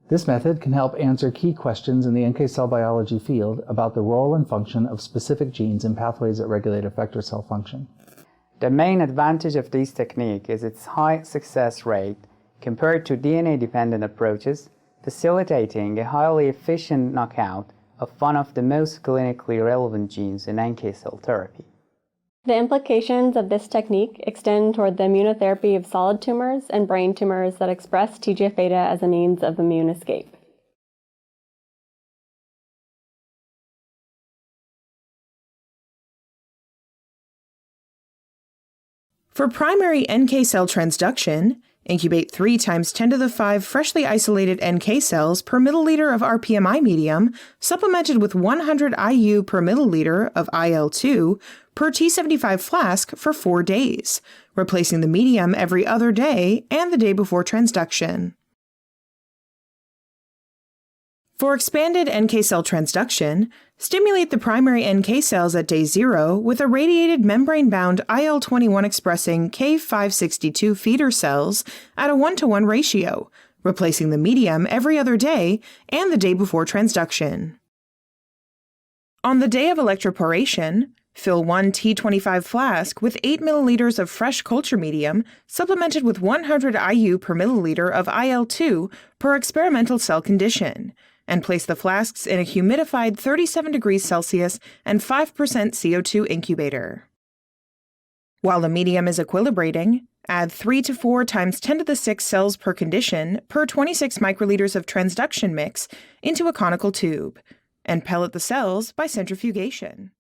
This method can help answer key questions in the NK cell biology field about the role and function of specific genes and pathways that regulate effector cell function. The main advantage of this technique is its high success rate compared to DNA-dependent approaches, facilitating a highly efficient knockout of one of the most clinically relevant genes in NK cell therapy. The implications of this technique extend toward the immunotherapy of solid tumors and brain tumors that express TGF-beta as a means of immune escape. For primary NK cell transduction, incubate 3 × 10⁵ freshly isolated NK cells per milliliter of rPMI medium, supplemented with 100 IU per milliliter of IL-2 per T75 flask for 4 days, replacing the medium every other day and the day before transduction. For expanded NK cell transduction, stimulate the primary NK cells at day 0 with irradiated membrane-bound IL-21 expressing K562 feeder cells at a 1:1 ratio, replacing the medium every other day and the day before transduction. On the day of electroporation, fill 1 T25 flask with 8 milliliters of fresh culture medium supplemented with 100 IU per milliliter of IL-2 per experimental cell condition, and place the flasks in a humidified 37 degrees Celsius and 5% CO2 incubator. While the medium is equilibrating, add 3 to 4 × 10⁶ cells per condition per 26 microliters of transduction mix into a conical tube, and pellet the cells by centrifugation.